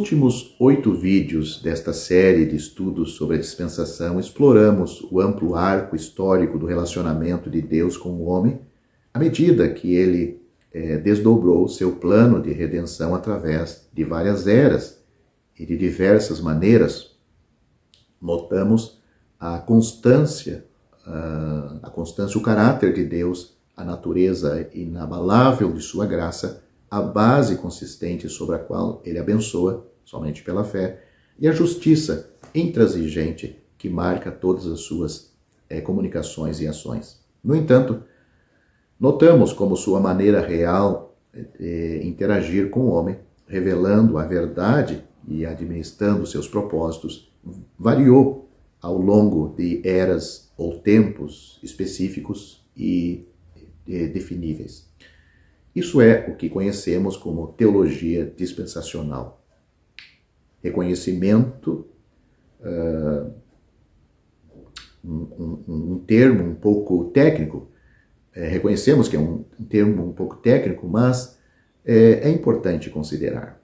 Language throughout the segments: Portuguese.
últimos 8 vídeos desta série de estudos sobre a dispensação, exploramos o amplo arco histórico do relacionamento de Deus com o homem, à medida que ele desdobrou seu plano de redenção através de várias eras e de diversas maneiras. Notamos a constância, o caráter de Deus, a natureza inabalável de sua graça, a base consistente sobre a qual ele abençoa, somente pela fé, e a justiça intransigente que marca todas as suas comunicações e ações. No entanto, notamos como sua maneira real de interagir com o homem, revelando a verdade e administrando seus propósitos, variou ao longo de eras ou tempos específicos e definíveis. Isso é o que conhecemos como teologia dispensacional. Reconhecimento, um termo um pouco técnico, reconhecemos que é um termo um pouco técnico, mas é importante considerar.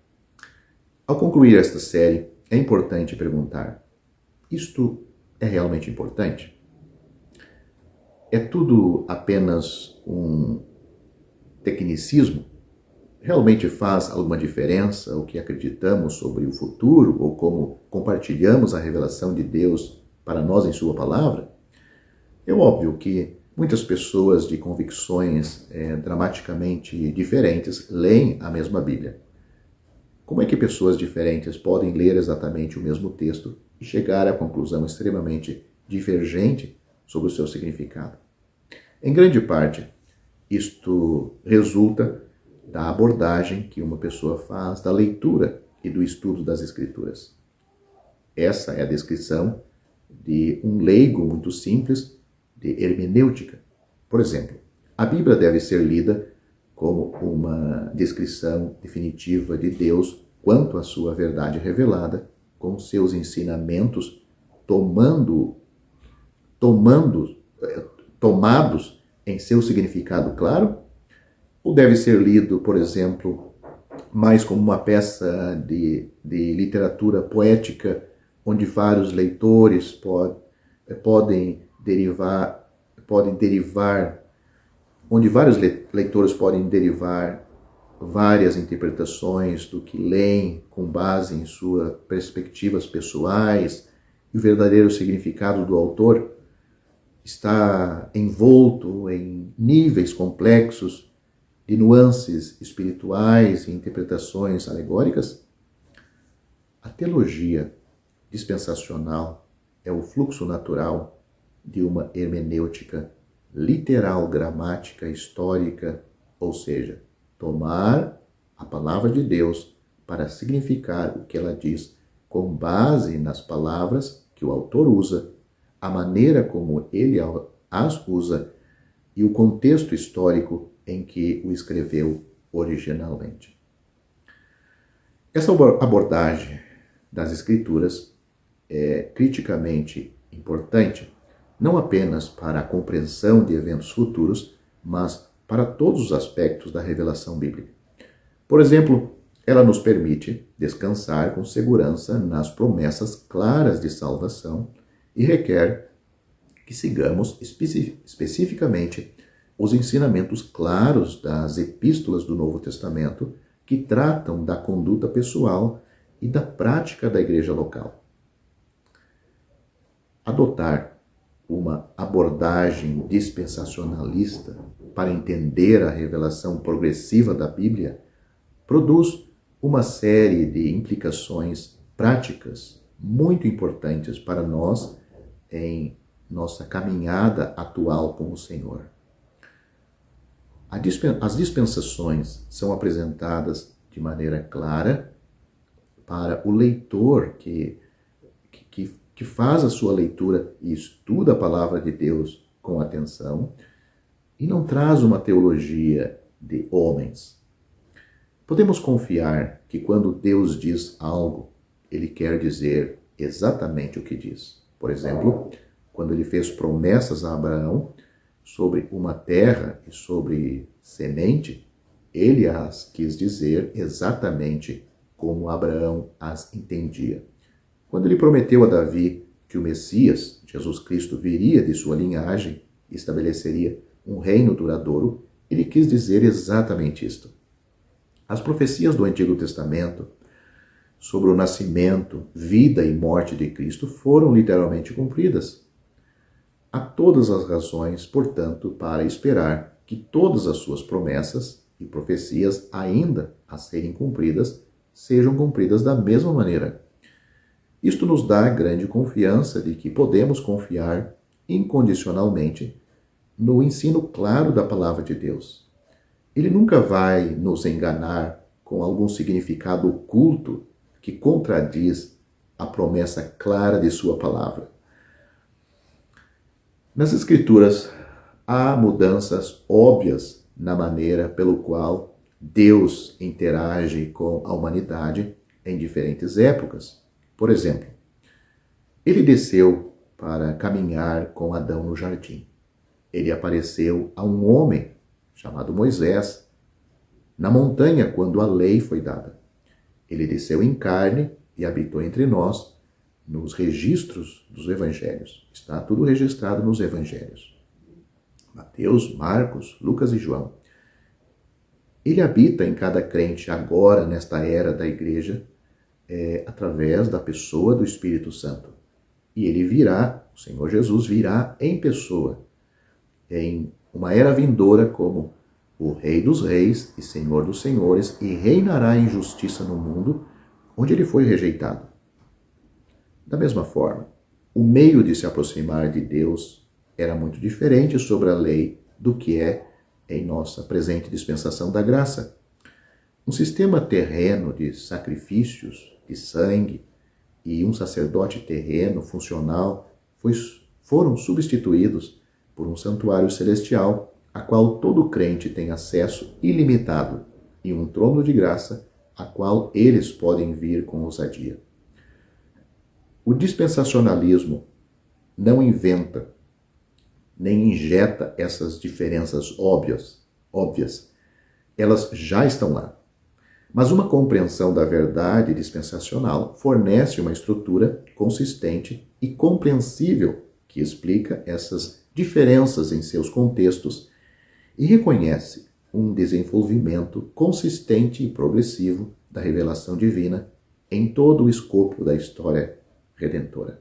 Ao concluir esta série, é importante perguntar: isto é realmente importante? É tudo apenas um tecnicismo? Realmente faz alguma diferença o que acreditamos sobre o futuro ou como compartilhamos a revelação de Deus para nós em sua palavra? É óbvio que muitas pessoas de convicções dramaticamente diferentes leem a mesma Bíblia. Como é que pessoas diferentes podem ler exatamente o mesmo texto e chegar à conclusão extremamente divergente sobre o seu significado? Em grande parte, isto resulta da abordagem que uma pessoa faz da leitura e do estudo das Escrituras. Essa é a descrição de um leigo muito simples de hermenêutica. Por exemplo, a Bíblia deve ser lida como uma descrição definitiva de Deus quanto à sua verdade revelada, com seus ensinamentos tomados em seu significado claro, ou deve ser lido, por exemplo, mais como uma peça de literatura poética, onde vários leitores podem derivar, várias interpretações do que leem com base em suas perspectivas pessoais, e o verdadeiro significado do autor está envolto em níveis complexos de nuances espirituais e interpretações alegóricas? A teologia dispensacional é o fluxo natural de uma hermenêutica literal, gramática, histórica, ou seja, tomar a palavra de Deus para significar o que ela diz com base nas palavras que o autor usa, a maneira como ele as usa e o contexto histórico em que o escreveu originalmente. Essa abordagem das Escrituras é criticamente importante, não apenas para a compreensão de eventos futuros, mas para todos os aspectos da revelação bíblica. Por exemplo, ela nos permite descansar com segurança nas promessas claras de salvação e requer que sigamos especificamente os ensinamentos claros das epístolas do Novo Testamento que tratam da conduta pessoal e da prática da igreja local. Adotar uma abordagem dispensacionalista para entender a revelação progressiva da Bíblia produz uma série de implicações práticas muito importantes para nós em nossa caminhada atual com o Senhor. As dispensações são apresentadas de maneira clara para o leitor que faz a sua leitura e estuda a palavra de Deus com atenção e não traz uma teologia de homens. Podemos confiar que quando Deus diz algo, ele quer dizer exatamente o que diz. Por exemplo, quando ele fez promessas a Abraão sobre uma terra e sobre semente, ele as quis dizer exatamente como Abraão as entendia. Quando ele prometeu a Davi que o Messias, Jesus Cristo, viria de sua linhagem e estabeleceria um reino duradouro, ele quis dizer exatamente isto. As profecias do Antigo Testamento sobre o nascimento, vida e morte de Cristo foram literalmente cumpridas. Há todas as razões, portanto, para esperar que todas as suas promessas e profecias ainda a serem cumpridas sejam cumpridas da mesma maneira. Isto nos dá grande confiança de que podemos confiar incondicionalmente no ensino claro da palavra de Deus. Ele nunca vai nos enganar com algum significado oculto que contradiz a promessa clara de sua palavra. Nas Escrituras, há mudanças óbvias na maneira pelo qual Deus interage com a humanidade em diferentes épocas. Por exemplo, ele desceu para caminhar com Adão no jardim. Ele apareceu a um homem chamado Moisés na montanha quando a lei foi dada. Ele desceu em carne e habitou entre nós nos registros dos evangelhos. Está tudo registrado nos evangelhos. Mateus, Marcos, Lucas e João. Ele habita em cada crente agora, nesta era da igreja, através da pessoa do Espírito Santo. E ele virá, o Senhor Jesus virá em pessoa, em uma era vindoura como o Rei dos Reis e Senhor dos Senhores, e reinará em justiça no mundo onde ele foi rejeitado. Da mesma forma, o meio de se aproximar de Deus era muito diferente sobre a lei do que é em nossa presente dispensação da graça. Um sistema terreno de sacrifícios, de sangue, e um sacerdote terreno funcional foram substituídos por um santuário celestial, a qual todo crente tem acesso ilimitado, e um trono de graça, a qual eles podem vir com ousadia. O dispensacionalismo não inventa nem injeta essas diferenças óbvias. Elas já estão lá. Mas uma compreensão da verdade dispensacional fornece uma estrutura consistente e compreensível que explica essas diferenças em seus contextos e reconhece um desenvolvimento consistente e progressivo da revelação divina em todo o escopo da história redentora.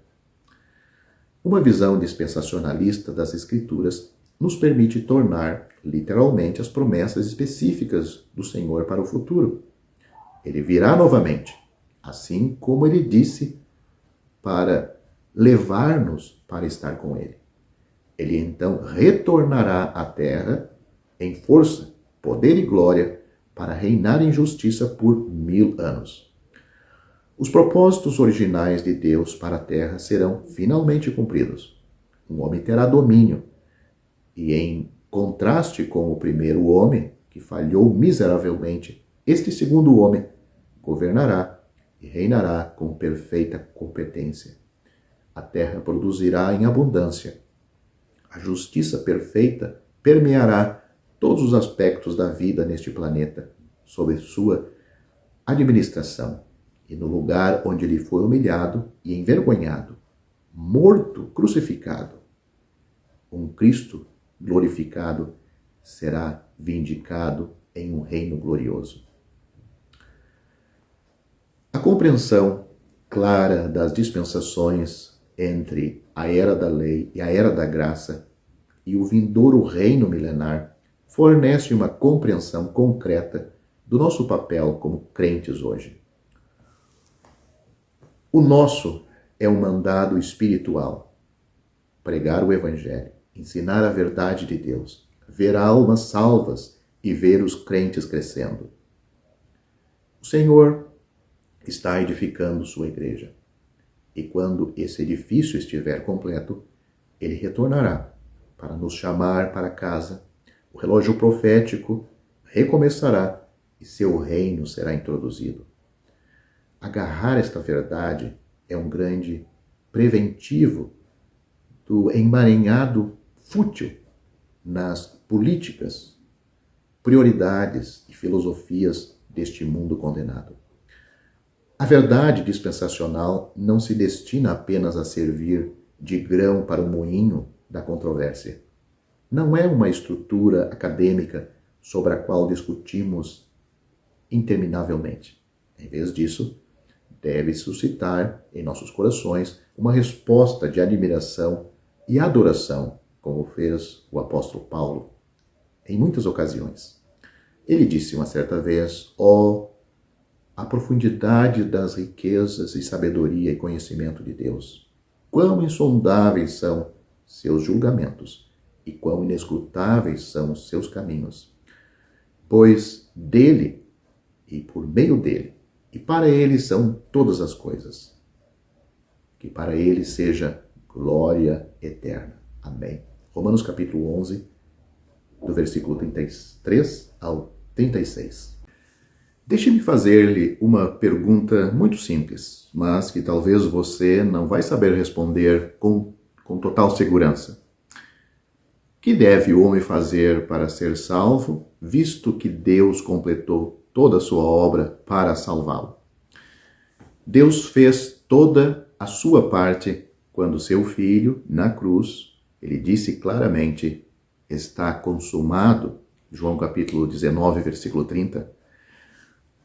Uma visão dispensacionalista das Escrituras nos permite tornar, literalmente, as promessas específicas do Senhor para o futuro. Ele virá novamente, assim como ele disse, para levar-nos para estar com ele. Ele então retornará à terra em força, poder e glória para reinar em justiça por 1000 anos. Os propósitos originais de Deus para a terra serão finalmente cumpridos. Um homem terá domínio, e em contraste com o primeiro homem, que falhou miseravelmente, este segundo homem governará e reinará com perfeita competência. A terra produzirá em abundância. A justiça perfeita permeará todos os aspectos da vida neste planeta, sob sua administração. E no lugar onde ele foi humilhado e envergonhado, morto, crucificado, um Cristo glorificado será vindicado em um reino glorioso. A compreensão clara das dispensações entre a era da lei e a era da graça e o vindouro reino milenar fornece uma compreensão concreta do nosso papel como crentes hoje. O nosso é um mandado espiritual: pregar o Evangelho, ensinar a verdade de Deus, ver almas salvas e ver os crentes crescendo. O Senhor está edificando sua igreja. E quando esse edifício estiver completo, ele retornará para nos chamar para casa. O relógio profético recomeçará e seu reino será introduzido. Agarrar esta verdade é um grande preventivo do emaranhado fútil nas políticas, prioridades e filosofias deste mundo condenado. A verdade dispensacional não se destina apenas a servir de grão para o moinho da controvérsia. Não é uma estrutura acadêmica sobre a qual discutimos interminavelmente. Em vez disso, deve suscitar em nossos corações uma resposta de admiração e adoração, como fez o apóstolo Paulo em muitas ocasiões. Ele disse uma certa vez: a profundidade das riquezas e sabedoria e conhecimento de Deus. Quão insondáveis são seus julgamentos e quão inescrutáveis são os seus caminhos. Pois dele e por meio dele e para ele são todas as coisas. Que para ele seja glória eterna. Amém. Romanos capítulo 11, do versículo 33 ao 36. Deixe-me fazer-lhe uma pergunta muito simples, mas que talvez você não vai saber responder com total segurança. Que deve o homem fazer para ser salvo, visto que Deus completou toda a sua obra para salvá-lo? Deus fez toda a sua parte quando seu filho, na cruz, ele disse claramente: está consumado. João capítulo 19, versículo 30.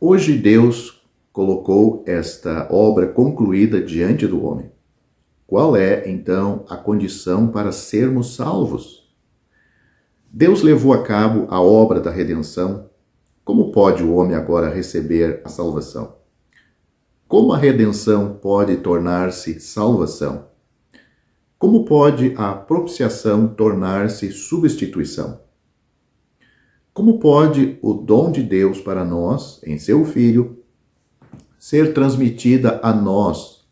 Hoje Deus colocou esta obra concluída diante do homem. Qual é, então, a condição para sermos salvos? Deus levou a cabo a obra da redenção. Como pode o homem agora receber a salvação? Como a redenção pode tornar-se salvação? Como pode a propiciação tornar-se substituição? Como pode o dom de Deus para nós, em seu Filho, ser transmitida a nós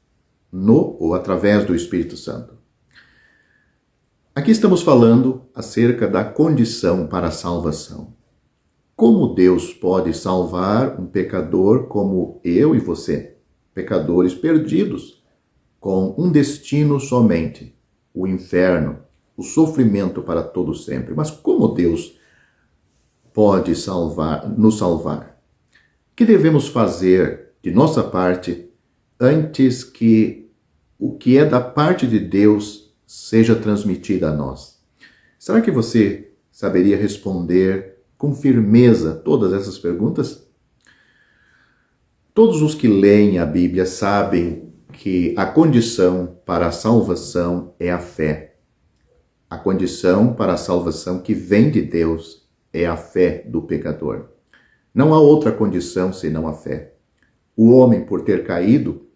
no ou através do Espírito Santo? Aqui estamos falando acerca da condição para a salvação. Como Deus pode salvar um pecador como eu e você, pecadores perdidos, com um destino somente, o inferno, o sofrimento para todo sempre? Mas como Deus pode nos salvar? O que devemos fazer de nossa parte antes que o que é da parte de Deus seja transmitido a nós? Será que você saberia responder com firmeza todas essas perguntas? Todos os que leem a Bíblia sabem que a condição para a salvação é a fé. A condição para a salvação que vem de Deus é a fé do pecador. Não há outra condição senão a fé. O homem, por ter caído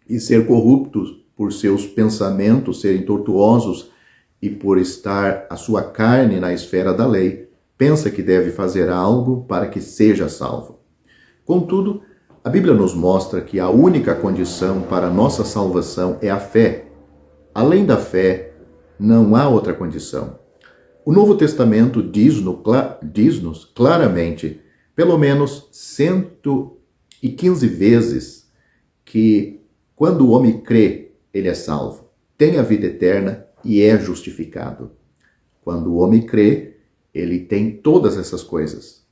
e ser corrupto por seus pensamentos serem tortuosos e por estar a sua carne na esfera da lei, pensa que deve fazer algo para que seja salvo. Contudo, a Bíblia nos mostra que a única condição para a nossa salvação é a fé. Além da fé, não há outra condição. O Novo Testamento diz-nos claramente, pelo menos 115 vezes, que quando o homem crê, ele é salvo, tem a vida eterna e é justificado. Quando o homem crê, ele tem todas essas coisas.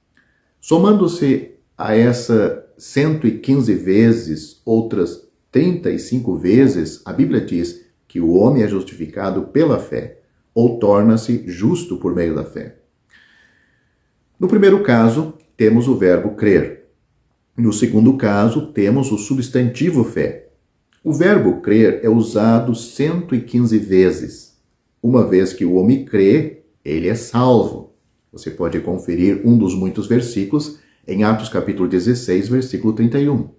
Somando-se a essa 115 vezes, outras 35 vezes, a Bíblia diz que o homem é justificado pela fé, ou torna-se justo por meio da fé. No primeiro caso, temos o verbo crer. No segundo caso, temos o substantivo fé. O verbo crer é usado 115 vezes. Uma vez que o homem crê, ele é salvo. Você pode conferir um dos muitos versículos em Atos capítulo 16, versículo 31.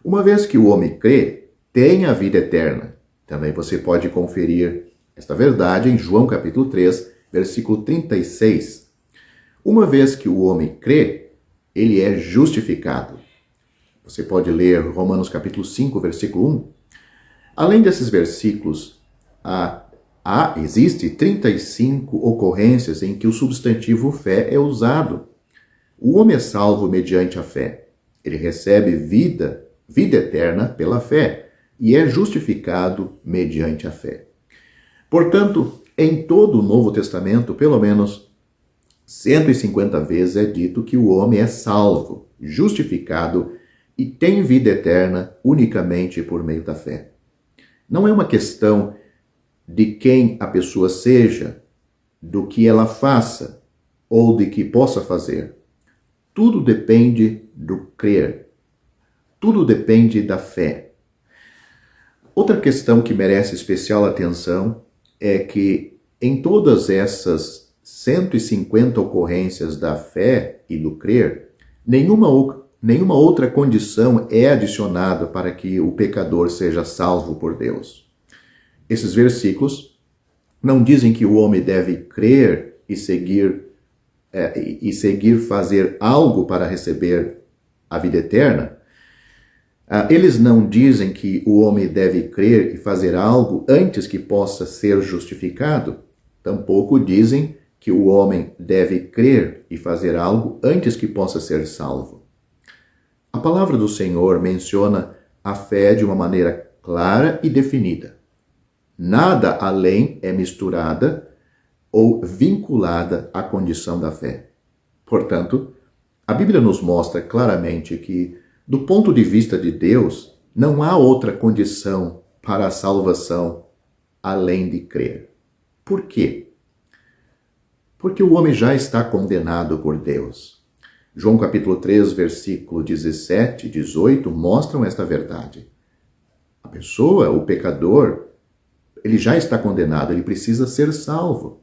Uma vez que o homem crê, tem a vida eterna. Também você pode conferir esta verdade em João capítulo 3, versículo 36. Uma vez que o homem crê, ele é justificado. Você pode ler Romanos capítulo 5, versículo 1. Além desses versículos, existe 35 ocorrências em que o substantivo fé é usado. O homem é salvo mediante a fé. Ele recebe vida eterna pela fé e é justificado mediante a fé. Portanto, em todo o Novo Testamento, pelo menos 150 vezes é dito que o homem é salvo, justificado e tem vida eterna unicamente por meio da fé. Não é uma questão de quem a pessoa seja, do que ela faça ou de que possa fazer. Tudo depende do crer. Tudo depende da fé. Outra questão que merece especial atenção é que em todas essas 150 ocorrências da fé e do crer, nenhuma outra condição é adicionada para que o pecador seja salvo por Deus. Esses versículos não dizem que o homem deve crer e seguir fazer algo para receber a vida eterna. Eles não dizem que o homem deve crer e fazer algo antes que possa ser justificado. Tampouco dizem que o homem deve crer e fazer algo antes que possa ser salvo. A palavra do Senhor menciona a fé de uma maneira clara e definida. Nada além é misturada ou vinculada à condição da fé. Portanto, a Bíblia nos mostra claramente que, do ponto de vista de Deus, não há outra condição para a salvação além de crer. Por quê? Porque o homem já está condenado por Deus. João capítulo 3, versículo 17 e 18 mostram esta verdade. A pessoa, o pecador, ele já está condenado, ele precisa ser salvo.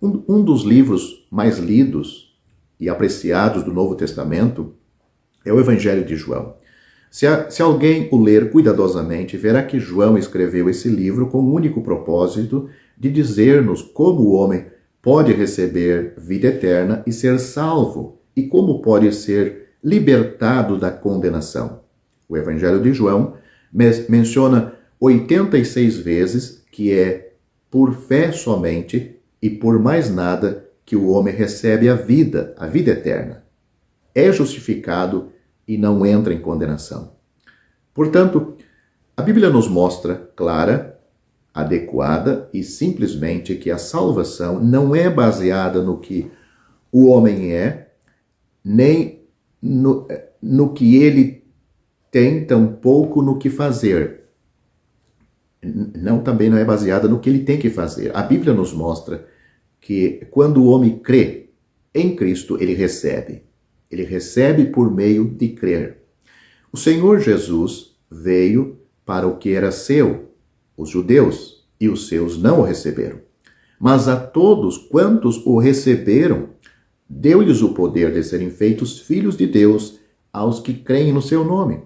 Um dos livros mais lidos e apreciados do Novo Testamento é o Evangelho de João. Se alguém o ler cuidadosamente, verá que João escreveu esse livro com o único propósito de dizer-nos como o homem pode receber vida eterna e ser salvo, e como pode ser libertado da condenação. O Evangelho de João menciona 86 vezes que é por fé somente e por mais nada que o homem recebe a vida eterna. É justificado e não entra em condenação. Portanto, a Bíblia nos mostra clara, adequada e simplesmente que a salvação não é baseada no que o homem é, nem no que ele tem, tampouco no que fazer. Também não é baseada no que ele tem que fazer. A Bíblia nos mostra que quando o homem crê em Cristo, ele recebe. Ele recebe por meio de crer. O Senhor Jesus veio para o que era seu, os judeus, e os seus não o receberam. Mas a todos quantos o receberam, deu-lhes o poder de serem feitos filhos de Deus aos que creem no seu nome,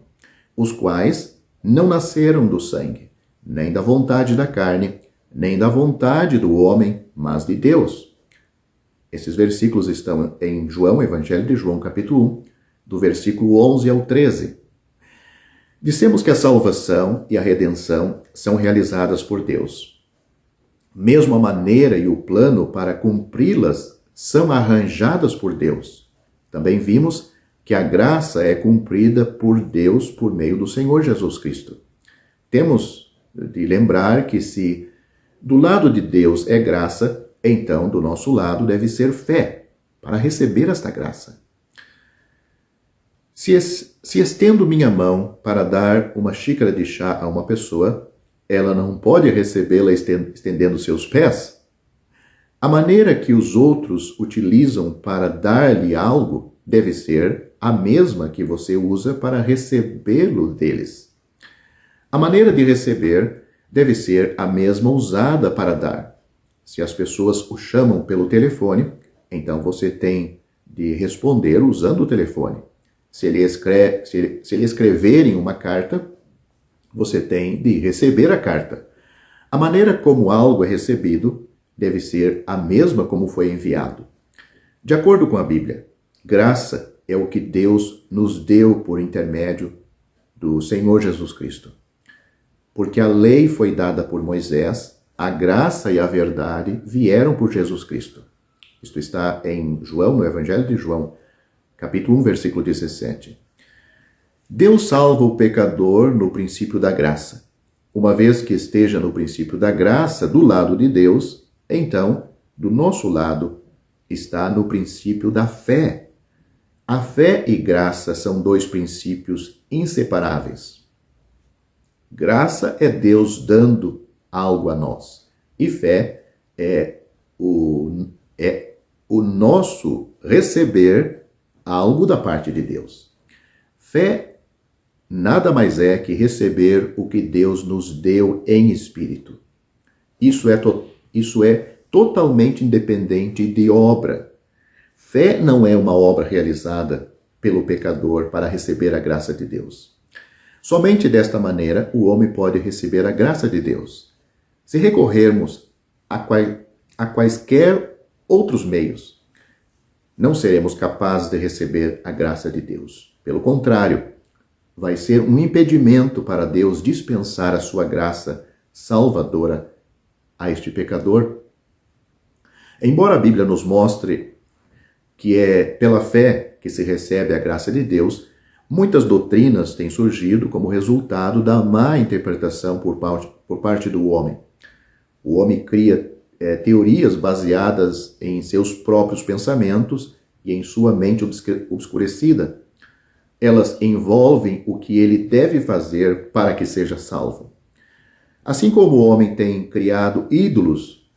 os quais não nasceram do sangue, nem da vontade da carne, nem da vontade do homem, mas de Deus. Esses versículos estão em João, Evangelho de João, capítulo 1, do versículo 11 ao 13. Dissemos que a salvação e a redenção são realizadas por Deus. Mesmo a maneira e o plano para cumpri-las são arranjadas por Deus. Também vimos que a graça é cumprida por Deus por meio do Senhor Jesus Cristo. Temos de lembrar que se do lado de Deus é graça, então do nosso lado deve ser fé para receber esta graça. Se estendo minha mão para dar uma xícara de chá a uma pessoa, ela não pode recebê-la estendendo seus pés? A maneira que os outros utilizam para dar-lhe algo deve ser a mesma que você usa para recebê-lo deles. A maneira de receber deve ser a mesma usada para dar. Se as pessoas o chamam pelo telefone, então você tem de responder usando o telefone. Se ele escreverem uma carta, você tem de receber a carta. A maneira como algo é recebido deve ser a mesma como foi enviado. De acordo com a Bíblia, graça é o que Deus nos deu por intermédio do Senhor Jesus Cristo. Porque a lei foi dada por Moisés, a graça e a verdade vieram por Jesus Cristo. Isto está em João, no Evangelho de João, capítulo 1, versículo 17. Deus salva o pecador no princípio da graça. Uma vez que esteja no princípio da graça, do lado de Deus, então, do nosso lado, está no princípio da fé. A fé e graça são dois princípios inseparáveis. Graça é Deus dando algo a nós. E fé é o nosso receber algo da parte de Deus. Fé nada mais é que receber o que Deus nos deu em espírito. Isso é totalmente independente de obra. Fé não é uma obra realizada pelo pecador para receber a graça de Deus. Somente desta maneira o homem pode receber a graça de Deus. Se recorrermos a quaisquer outros meios, não seremos capazes de receber a graça de Deus. Pelo contrário, vai ser um impedimento para Deus dispensar a sua graça salvadora a este pecador. Embora a Bíblia nos mostre que é pela fé que se recebe a graça de Deus, muitas doutrinas têm surgido como resultado da má interpretação por parte do homem. O homem cria teorias baseadas em seus próprios pensamentos e em sua mente obscurecida. Elas envolvem o que ele deve fazer para que seja salvo. Assim como o homem tem criado ídolos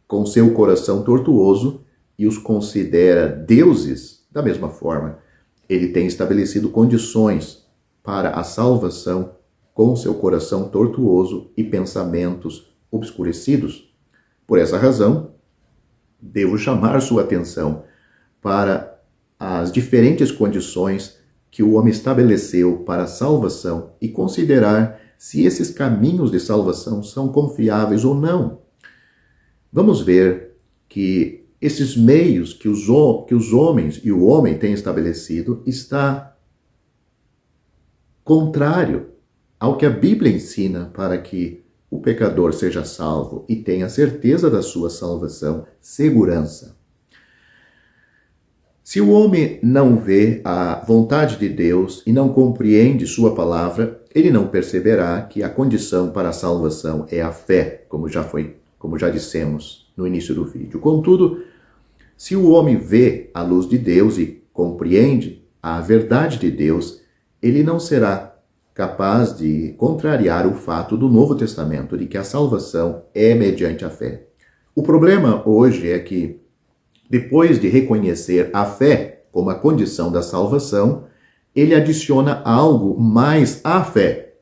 com seu coração tortuoso e os considera deuses, da mesma forma, ele tem estabelecido condições para a salvação com seu coração tortuoso e pensamentos obscurecidos. Por essa razão, devo chamar sua atenção para as diferentes condições que o homem estabeleceu para a salvação e considerar se esses caminhos de salvação são confiáveis ou não. Vamos ver que esses meios que os homens e o homem têm estabelecido está contrário ao que a Bíblia ensina para que o pecador seja salvo e tenha certeza da sua salvação, segurança. Se o homem não vê a vontade de Deus e não compreende sua palavra, ele não perceberá que a condição para a salvação é a fé, como já dissemos no início do vídeo. Contudo, se o homem vê a luz de Deus e compreende a verdade de Deus, ele não será capaz de contrariar o fato do Novo Testamento de que a salvação é mediante a fé. O problema hoje é que, depois de reconhecer a fé como a condição da salvação, ele adiciona algo mais à fé.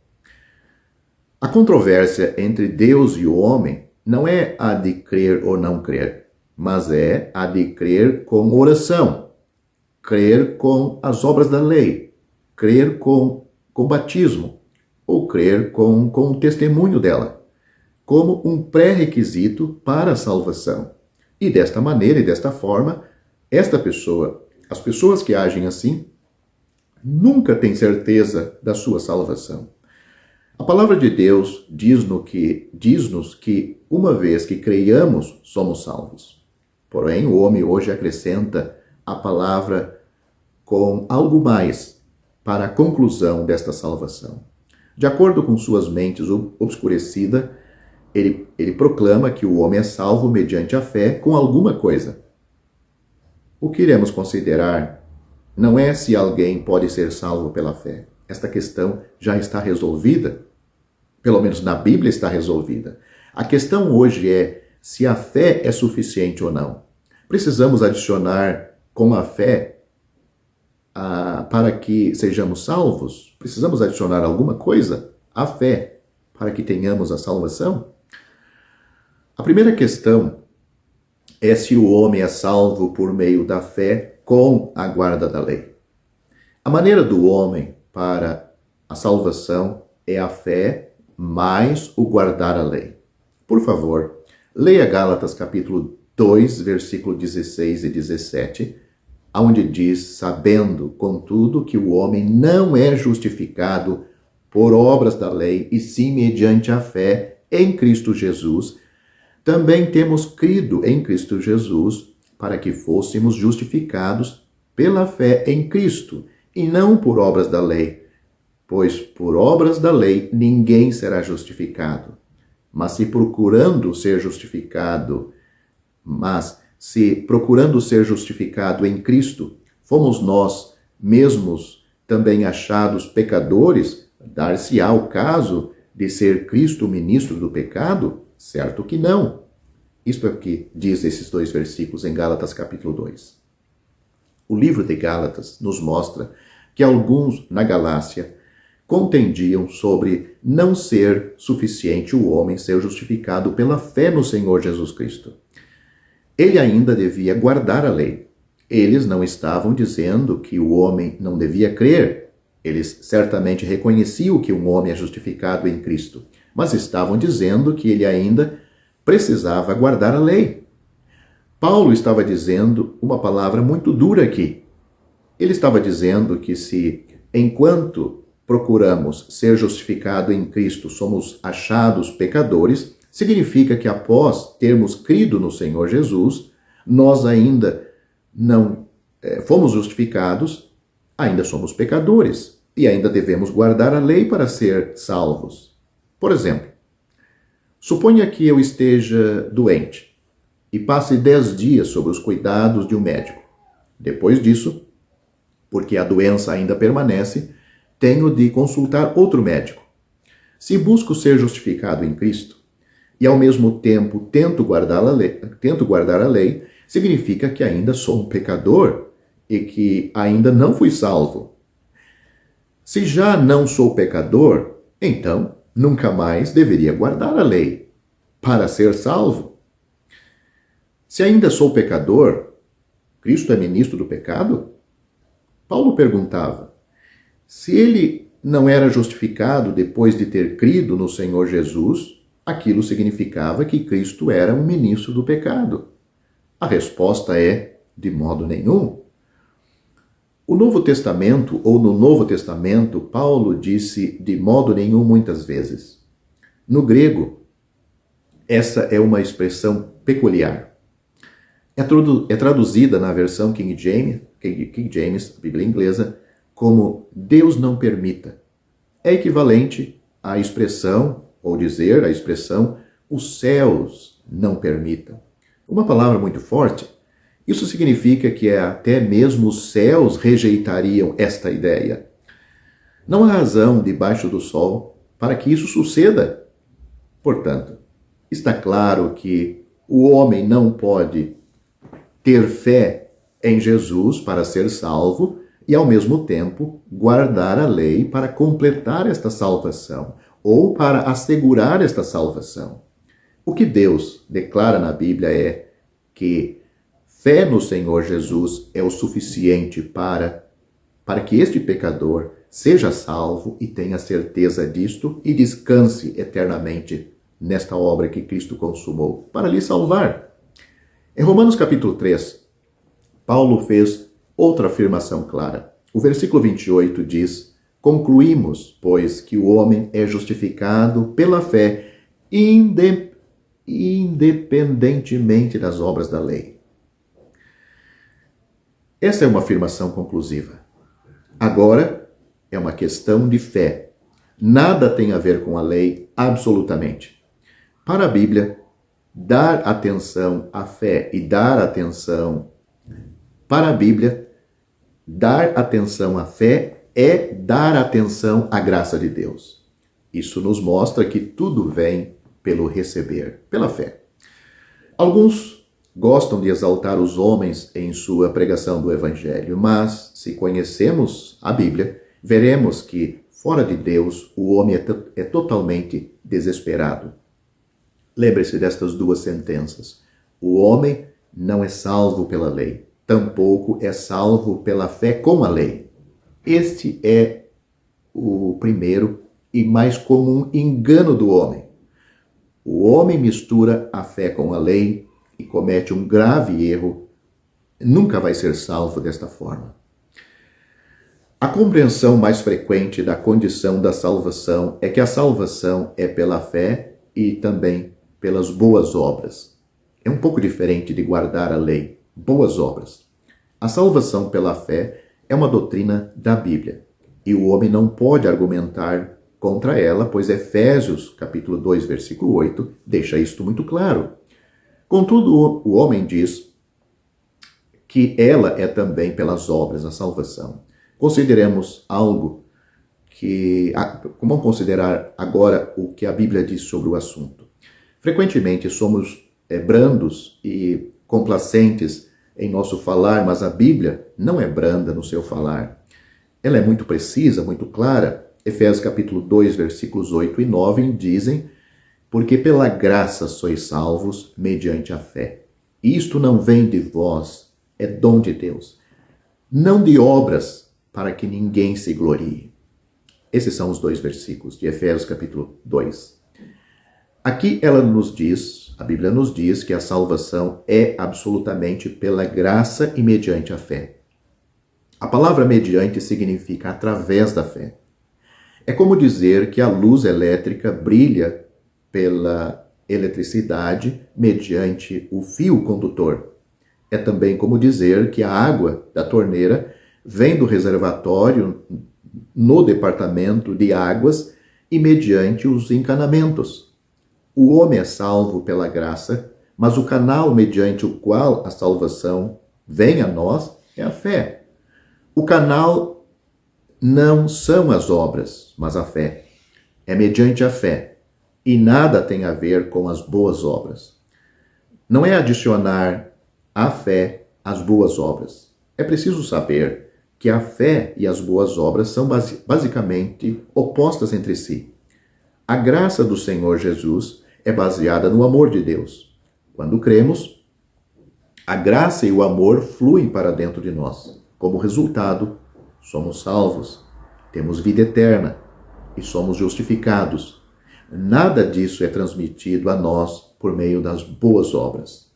A controvérsia entre Deus e o homem não é a de crer ou não crer, mas é a de crer com oração, crer com as obras da lei, crer com batismo, ou crer com o testemunho dela, como um pré-requisito para a salvação. E desta maneira e desta forma, as pessoas que agem assim, nunca têm certeza da sua salvação. A palavra de Deus diz-nos que uma vez que creiamos, somos salvos. Porém, o homem hoje acrescenta a palavra com algo mais para a conclusão desta salvação. De acordo com suas mentes obscurecidas, ele proclama que o homem é salvo mediante a fé com alguma coisa. O que iremos considerar não é se alguém pode ser salvo pela fé. Esta questão já está resolvida, pelo menos na Bíblia está resolvida. A questão hoje é se a fé é suficiente ou não. Precisamos adicionar com a fé para que sejamos salvos? Precisamos adicionar alguma coisa à fé para que tenhamos a salvação? A primeira questão é se o homem é salvo por meio da fé com a guarda da lei. A maneira do homem para a salvação é a fé mais o guardar a lei. Por favor, leia Gálatas capítulo 2, versículo 16 e 17, onde diz, sabendo, contudo, que o homem não é justificado por obras da lei, e sim mediante a fé em Cristo Jesus, também temos crido em Cristo Jesus para que fôssemos justificados pela fé em Cristo, e não por obras da lei, pois por obras da lei ninguém será justificado. Mas se procurando ser justificado em Cristo, fomos nós mesmos também achados pecadores, dar-se-á o caso de ser Cristo o ministro do pecado? Certo que não. Isto é o que diz esses 2 versículos em Gálatas capítulo 2. O livro de Gálatas nos mostra que alguns na Galácia contendiam sobre não ser suficiente o homem ser justificado pela fé no Senhor Jesus Cristo. Ele ainda devia guardar a lei. Eles não estavam dizendo que o homem não devia crer. Eles certamente reconheciam que um homem é justificado em Cristo, mas estavam dizendo que ele ainda precisava guardar a lei. Paulo estava dizendo uma palavra muito dura aqui. Ele estava dizendo que se, enquanto procuramos ser justificado em Cristo, somos achados pecadores, significa que após termos crido no Senhor Jesus, nós ainda não fomos justificados, ainda somos pecadores e ainda devemos guardar a lei para ser salvos. Por exemplo, suponha que eu esteja doente e passe 10 dias sob os cuidados de um médico. Depois disso, porque a doença ainda permanece, tenho de consultar outro médico. Se busco ser justificado em Cristo e ao mesmo tempo tento guardar a lei, significa que ainda sou um pecador e que ainda não fui salvo. Se já não sou pecador, então nunca mais deveria guardar a lei para ser salvo. Se ainda sou pecador, Cristo é ministro do pecado? Paulo perguntava: se ele não era justificado depois de ter crido no Senhor Jesus, aquilo significava que Cristo era um ministro do pecado. A resposta é: de modo nenhum. No Novo Testamento, Paulo disse de modo nenhum muitas vezes. No grego, essa é uma expressão peculiar. É traduzida na versão King James, Bíblia inglesa, como Deus não permita. É equivalente à expressão, ou dizer a expressão, os céus não permitam. Uma palavra muito forte. Isso significa que até mesmo os céus rejeitariam esta ideia. Não há razão debaixo do sol para que isso suceda. Portanto, está claro que o homem não pode ter fé em Jesus para ser salvo e, ao mesmo tempo, guardar a lei para completar esta salvação ou para assegurar esta salvação. O que Deus declara na Bíblia é que fé no Senhor Jesus é o suficiente para que este pecador seja salvo e tenha certeza disto e descanse eternamente nesta obra que Cristo consumou para lhe salvar. Em Romanos capítulo 3, Paulo fez outra afirmação clara. O versículo 28 diz: concluímos, pois, que o homem é justificado pela fé, independentemente das obras da lei. Essa é uma afirmação conclusiva. Agora, é uma questão de fé. Nada tem a ver com a lei, absolutamente. Para a Bíblia, dar atenção à fé e dar atenção para a Bíblia, dar atenção à fé é dar atenção à graça de Deus. Isso nos mostra que tudo vem pelo receber, pela fé. Alguns gostam de exaltar os homens em sua pregação do Evangelho, mas se conhecemos a Bíblia, veremos que, fora de Deus, o homem é totalmente desesperado. Lembre-se destas duas sentenças. O homem não é salvo pela lei, tampouco é salvo pela fé com a lei. Este é o primeiro e mais comum engano do homem. O homem mistura a fé com a lei e comete um grave erro. Nunca vai ser salvo desta forma. A compreensão mais frequente da condição da salvação é que a salvação é pela fé e também pelas boas obras. É um pouco diferente de guardar a lei, boas obras. A salvação pela fé é uma doutrina da Bíblia e o homem não pode argumentar contra ela, pois Efésios, capítulo 2, versículo 8, deixa isto muito claro. Contudo, o homem diz que ela é também pelas obras a salvação. Consideremos algo vamos considerar agora o que a Bíblia diz sobre o assunto. Frequentemente somos brandos e complacentes em nosso falar, mas a Bíblia não é branda no seu falar. Ela é muito precisa, muito clara. Efésios capítulo 2, versículos 8 e 9 dizem: porque pela graça sois salvos mediante a fé. Isto não vem de vós, é dom de Deus. Não de obras, para que ninguém se glorie. Esses são os 2 versículos de Efésios capítulo 2. Aqui a Bíblia nos diz que a salvação é absolutamente pela graça e mediante a fé. A palavra mediante significa através da fé. É como dizer que a luz elétrica brilha pela eletricidade mediante o fio condutor. É também como dizer que a água da torneira vem do reservatório no departamento de águas e mediante os encanamentos. O homem é salvo pela graça, mas o canal mediante o qual a salvação vem a nós é a fé. O canal não são as obras, mas a fé. É mediante a fé. E nada tem a ver com as boas obras. Não é adicionar à fé as boas obras. É preciso saber que a fé e as boas obras são basicamente opostas entre si. A graça do Senhor Jesus é baseada no amor de Deus. Quando cremos, a graça e o amor fluem para dentro de nós. Como resultado, somos salvos, temos vida eterna e somos justificados. Nada disso é transmitido a nós por meio das boas obras.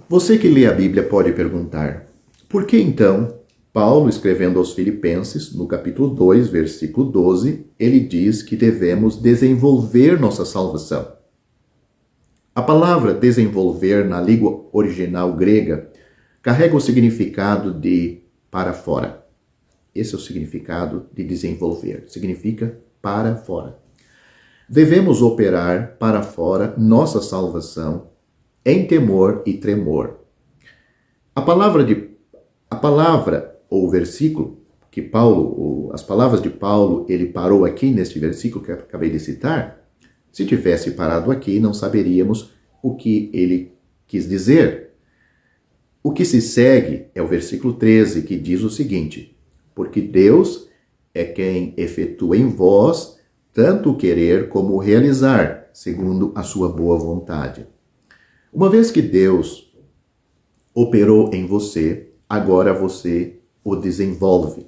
Você que lê a Bíblia pode perguntar: por que então Paulo, escrevendo aos Filipenses, no capítulo 2, versículo 12, ele diz que devemos desenvolver nossa salvação? A palavra desenvolver na língua original grega carrega o significado de para fora. Esse é o significado de desenvolver. Significa para fora. Devemos operar para fora nossa salvação em temor e tremor. A palavra ou versículo que as palavras de Paulo, ele parou aqui neste versículo que eu acabei de citar. Se tivesse parado aqui, não saberíamos o que ele quis dizer. O que se segue é o versículo 13, que diz o seguinte: porque Deus é quem efetua em vós tanto o querer como o realizar, segundo a sua boa vontade. Uma vez que Deus operou em você, agora você o desenvolve.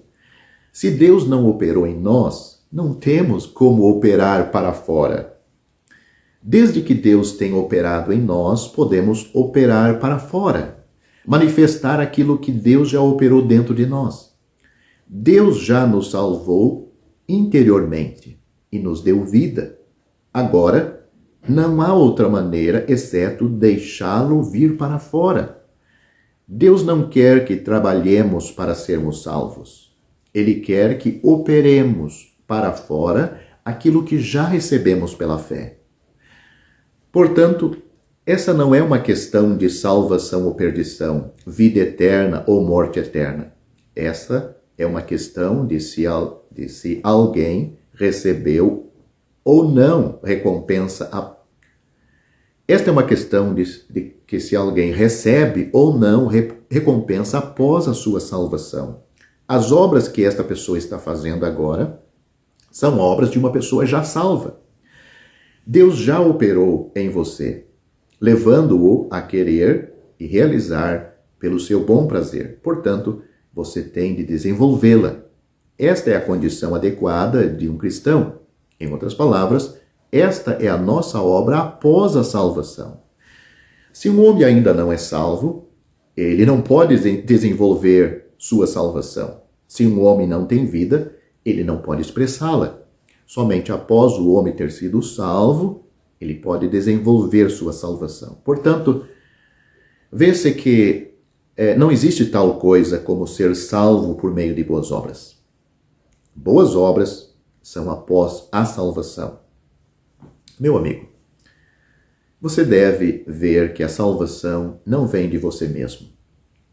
Se Deus não operou em nós, não temos como operar para fora. Desde que Deus tem operado em nós, podemos operar para fora, manifestar aquilo que Deus já operou dentro de nós. Deus já nos salvou interiormente e nos deu vida. Agora, não há outra maneira exceto deixá-lo vir para fora. Deus não quer que trabalhemos para sermos salvos. Ele quer que operemos para fora aquilo que já recebemos pela fé. Portanto, essa não é uma questão de salvação ou perdição, vida eterna ou morte eterna. Essa é uma questão de se alguém recebeu ou não recompensa. Esta é uma questão de que se alguém recebe ou não recompensa após a sua salvação. As obras que esta pessoa está fazendo agora são obras de uma pessoa já salva. Deus já operou em você, levando-o a querer e realizar pelo seu bom prazer. Portanto, você tem de desenvolvê-la. Esta é a condição adequada de um cristão. Em outras palavras, esta é a nossa obra após a salvação. Se um homem ainda não é salvo, ele não pode desenvolver sua salvação. Se um homem não tem vida, ele não pode expressá-la. Somente após o homem ter sido salvo, ele pode desenvolver sua salvação. Portanto, vê-se que não existe tal coisa como ser salvo por meio de boas obras. Boas obras são após a salvação. Meu amigo, você deve ver que a salvação não vem de você mesmo.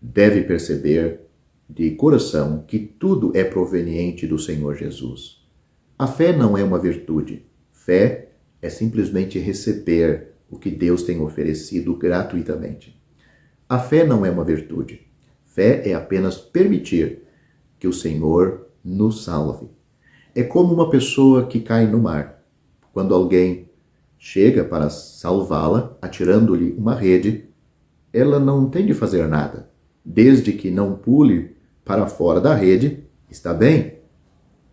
Deve perceber de coração que tudo é proveniente do Senhor Jesus. A fé não é uma virtude. Fé é simplesmente receber o que Deus tem oferecido gratuitamente. A fé não é uma virtude. Fé é apenas permitir que o Senhor nos salve. É como uma pessoa que cai no mar. Quando alguém chega para salvá-la, atirando-lhe uma rede, ela não tem de fazer nada. Desde que não pule para fora da rede, está bem.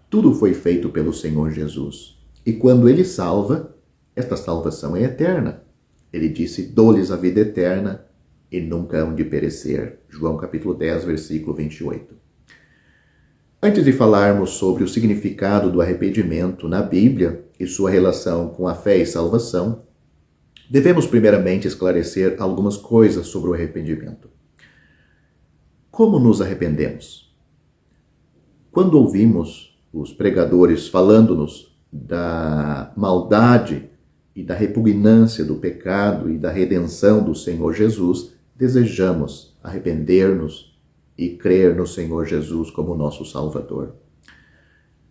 Tudo foi feito pelo Senhor Jesus. E quando Ele salva, esta salvação é eterna. Ele disse, dou-lhes a vida eterna e nunca hão de perecer. João capítulo 10, versículo 28. Antes de falarmos sobre o significado do arrependimento na Bíblia e sua relação com a fé e salvação, devemos primeiramente esclarecer algumas coisas sobre o arrependimento. Como nos arrependemos? Quando ouvimos os pregadores falando-nos da maldade e da repugnância do pecado e da redenção do Senhor Jesus, desejamos arrepender-nos e crer no Senhor Jesus como nosso Salvador.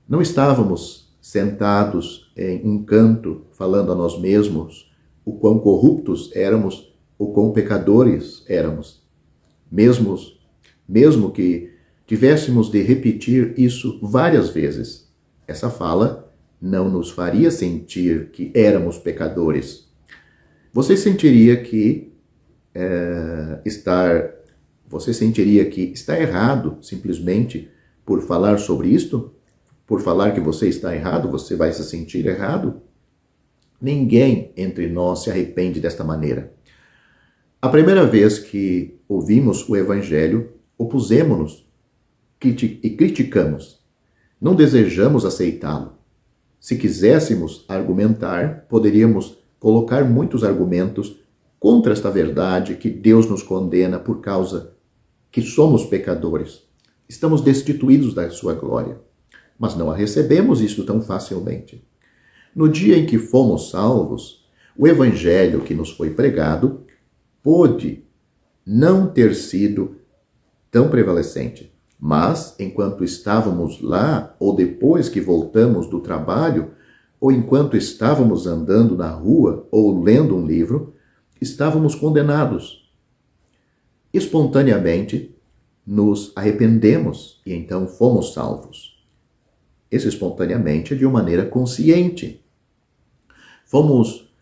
Não estávamos sentados em um canto falando a nós mesmos o quão corruptos éramos, o quão pecadores éramos. Mesmo que tivéssemos de repetir isso várias vezes, essa fala não nos faria sentir que éramos pecadores. Você sentiria que está errado simplesmente por falar sobre isto? Por falar que você está errado, você vai se sentir errado? Ninguém entre nós se arrepende desta maneira. A primeira vez que ouvimos o Evangelho, opusemos-nos e criticamos. Não desejamos aceitá-lo. Se quiséssemos argumentar, poderíamos colocar muitos argumentos contra esta verdade que Deus nos condena por causa que somos pecadores. Estamos destituídos da sua glória, mas não a recebemos isso tão facilmente. No dia em que fomos salvos, o evangelho que nos foi pregado pôde não ter sido tão prevalecente, mas enquanto estávamos lá, ou depois que voltamos do trabalho, ou enquanto estávamos andando na rua ou lendo um livro, estávamos condenados. Espontaneamente, nos arrependemos e então fomos salvos. Esse espontaneamente é de uma maneira consciente. Fomos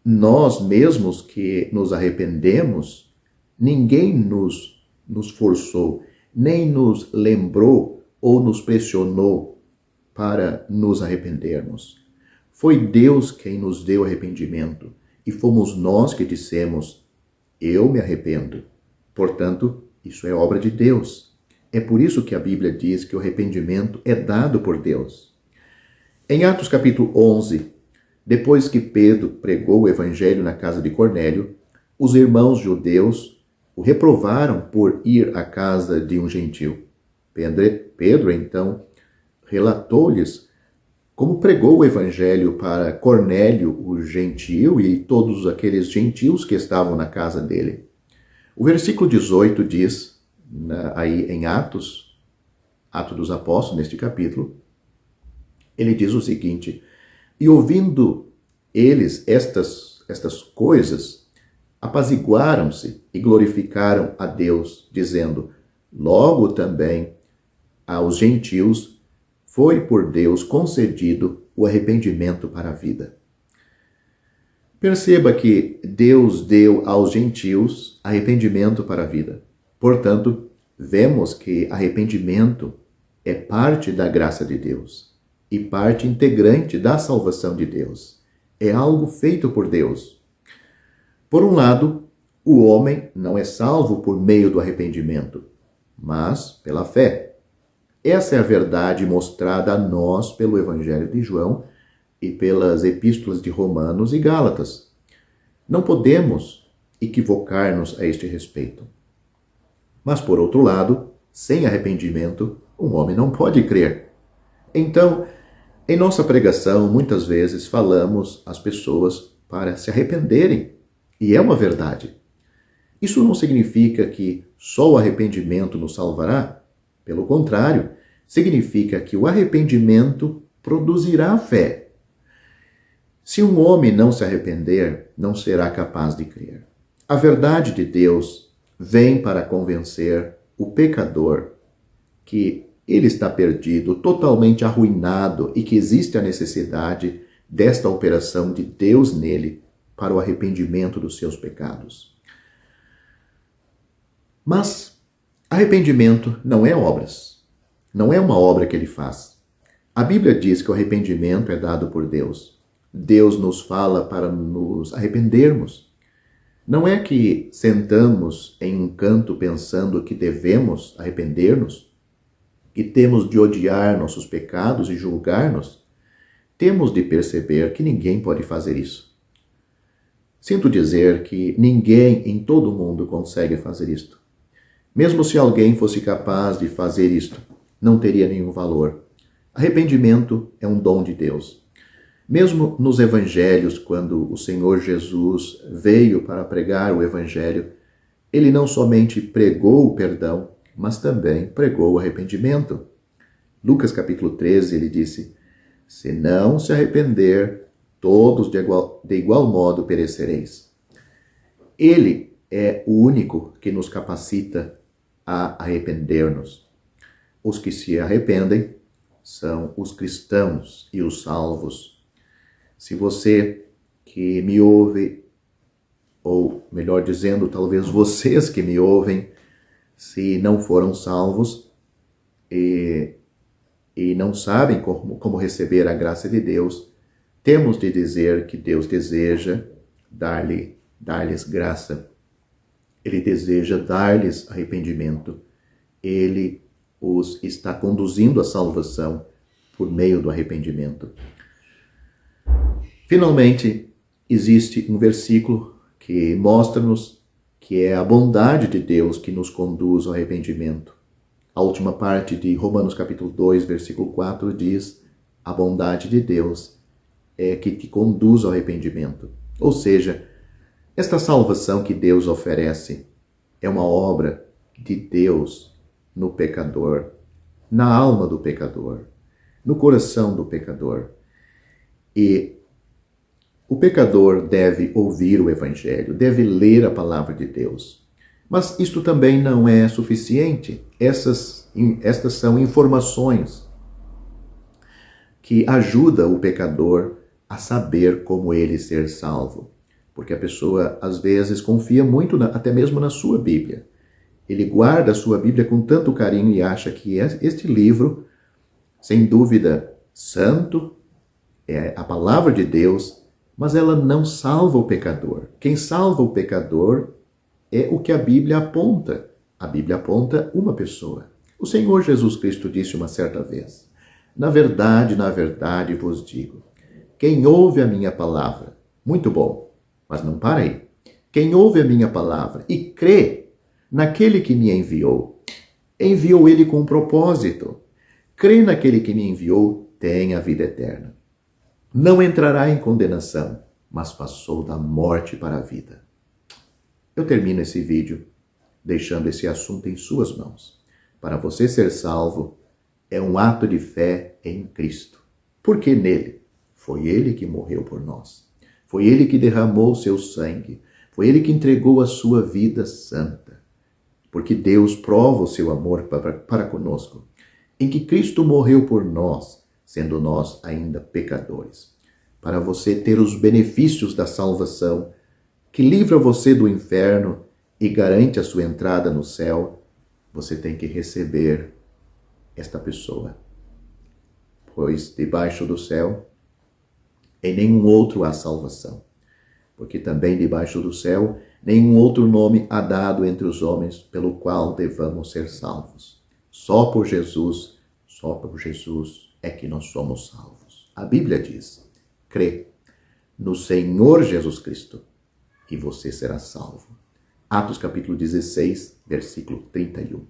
nós mesmos que nos arrependemos, ninguém nos forçou, nem nos lembrou ou nos pressionou para nos arrependermos. Foi Deus quem nos deu arrependimento e fomos nós que dissemos, eu me arrependo. Portanto, isso é obra de Deus. É por isso que a Bíblia diz que o arrependimento é dado por Deus. Em Atos capítulo 11, depois que Pedro pregou o evangelho na casa de Cornélio, os irmãos judeus o reprovaram por ir à casa de um gentil. Pedro, então, relatou-lhes como pregou o evangelho para Cornélio, o gentil, e todos aqueles gentios que estavam na casa dele. O versículo 18 diz, aí em Atos dos Apóstolos, neste capítulo, ele diz o seguinte, e ouvindo eles estas coisas, apaziguaram-se e glorificaram a Deus, dizendo, logo também aos gentios foi por Deus concedido o arrependimento para a vida. Perceba que Deus deu aos gentios arrependimento para a vida. Portanto, vemos que arrependimento é parte da graça de Deus e parte integrante da salvação de Deus. É algo feito por Deus. Por um lado, o homem não é salvo por meio do arrependimento, mas pela fé. Essa é a verdade mostrada a nós pelo Evangelho de João e pelas epístolas de Romanos e Gálatas. Não podemos equivocar-nos a este respeito. Mas, por outro lado, sem arrependimento, um homem não pode crer. Então, em nossa pregação, muitas vezes falamos às pessoas para se arrependerem. E é uma verdade. Isso não significa que só o arrependimento nos salvará? Pelo contrário, significa que o arrependimento produzirá fé. Se um homem não se arrepender, não será capaz de crer. A verdade de Deus vem para convencer o pecador que ele está perdido, totalmente arruinado e que existe a necessidade desta operação de Deus nele para o arrependimento dos seus pecados. Mas arrependimento não é obras. Não é uma obra que ele faz. A Bíblia diz que o arrependimento é dado por Deus. Deus nos fala para nos arrependermos. Não é que sentamos em um canto pensando que devemos arrepender-nos, que temos de odiar nossos pecados e julgar-nos. Temos de perceber que ninguém pode fazer isso. Sinto dizer que ninguém em todo o mundo consegue fazer isto. Mesmo se alguém fosse capaz de fazer isto, não teria nenhum valor. Arrependimento é um dom de Deus. Mesmo nos evangelhos, quando o Senhor Jesus veio para pregar o evangelho, ele não somente pregou o perdão, mas também pregou o arrependimento. Lucas capítulo 13, ele disse: se não se arrepender, todos de igual modo perecereis. Ele é o único que nos capacita a arrepender-nos. Os que se arrependem são os cristãos e os salvos. Se você que me ouve, ou melhor dizendo, talvez vocês que me ouvem, se não foram salvos e não sabem como receber a graça de Deus, temos de dizer que Deus deseja dar-lhes graça. Ele deseja dar-lhes arrependimento. Ele os está conduzindo à salvação por meio do arrependimento. Finalmente, existe um versículo que mostra-nos que é a bondade de Deus que nos conduz ao arrependimento. A última parte de Romanos capítulo 2, versículo 4 diz: a bondade de Deus é que te conduz ao arrependimento. Ou seja, esta salvação que Deus oferece é uma obra de Deus no pecador, na alma do pecador, no coração do pecador. E o pecador deve ouvir o Evangelho, deve ler a palavra de Deus. Mas isto também não é suficiente. Estas são informações que ajudam o pecador a saber como ele ser salvo. Porque a pessoa, às vezes, confia muito, até mesmo na sua Bíblia. Ele guarda a sua Bíblia com tanto carinho e acha que este livro, sem dúvida, santo, é a palavra de Deus, mas ela não salva o pecador. Quem salva o pecador é o que a Bíblia aponta. A Bíblia aponta uma pessoa. O Senhor Jesus Cristo disse uma certa vez: na verdade vos digo, quem ouve a minha palavra, muito bom, mas não para aí. Quem ouve a minha palavra e crê naquele que me enviou ele com um propósito. Crê naquele que me enviou, tem a vida eterna. Não entrará em condenação, mas passou da morte para a vida. Eu termino esse vídeo deixando esse assunto em suas mãos. Para você ser salvo, é um ato de fé em Cristo. Porque nele, foi ele que morreu por nós. Foi ele que derramou seu sangue. Foi ele que entregou a sua vida santa. Porque Deus prova o seu amor para conosco, em que Cristo morreu por nós, sendo nós ainda pecadores. Para você ter os benefícios da salvação, que livra você do inferno e garante a sua entrada no céu, você tem que receber esta pessoa. Pois debaixo do céu, em nenhum outro há salvação. Porque também debaixo do céu, nenhum outro nome há dado entre os homens pelo qual devamos ser salvos. Só por Jesus é que nós somos salvos. A Bíblia diz: crê no Senhor Jesus Cristo e você será salvo. Atos capítulo 16, versículo 31.